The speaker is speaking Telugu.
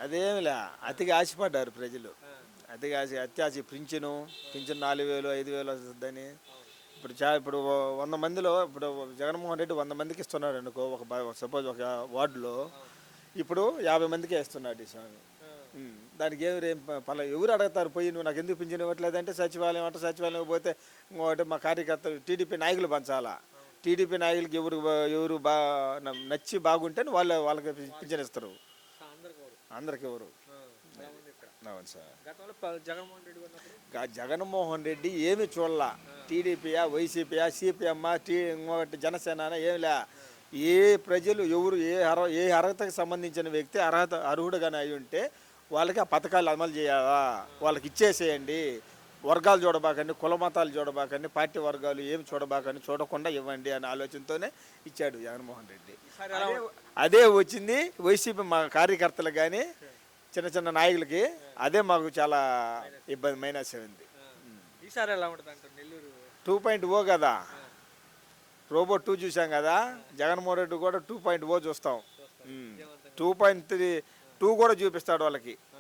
అదేమిలే అతిగా ఆశపడ్డారు ప్రజలు. అతిగా అత్యాశ పింఛను 4,000, 5,000 వస్తుందని. ఇప్పుడు 100 మందిలో ఇప్పుడు జగన్మోహన్ రెడ్డి 100 మందికి ఇస్తున్నాడు అనుకో, సపోజ్ ఒక వార్డులో ఇప్పుడు 50 మందికే ఇస్తున్నాడు ఈ స్వామి. దానికి ఏం ఎవరు అడుగుతారు పోయి, నువ్వు నాకు ఎందుకు పింఛన్ ఇవ్వట్లేదంటే సచివాలయం అంటే, సచివాలయం పోతే ఇంకోటి మా కార్యకర్తలు టీడీపీ నాయకులు పంచాలా. టీడీపీ నాయకులకి ఎవరు నచ్చి బాగుంటే వాళ్ళకి పింఛన్ ఇస్తారు, అందరికి ఎవరు. అవును సార్. జగన్మోహన్ రెడ్డి ఏమి చూడాల, టీడీపీయా, వైసీపీయా, సిపిఎమ్మా, ఇంకొకటి జనసేన ఏమిలే. ఏ ప్రజలు ఎవరు ఏ అర్హతకు సంబంధించిన వ్యక్తి అర్హుడుగానే అయి ఉంటే వాళ్ళకి ఆ పథకాలు అమలు చేయాలా, వాళ్ళకి ఇచ్చేసేయండి. వర్గాలు చూడబాకండి, కుల మతాలు చూడబాకండి, పార్టీ వర్గాలు ఏమి చూడబాకండి, చూడకుండా ఇవ్వండి అనే ఆలోచనతోనే ఇచ్చాడు జగన్మోహన్ రెడ్డి. అదే వచ్చింది వైసీపీ మా కార్యకర్తలు కానీ చిన్న చిన్న నాయకులకి, అదే మాకు చాలా ఇబ్బంది మైనస్ అయింది. ఈసారి ఎలా ఉంటుంది అంటారు నెల్లూరు? 2.0 కదా, రోబో 2 చూసాం కదా, జగన్మోహన్ రెడ్డి కూడా 2.0 చూస్తాం. 2.3 2 కూడా చూపిస్తాడు వాళ్ళకి.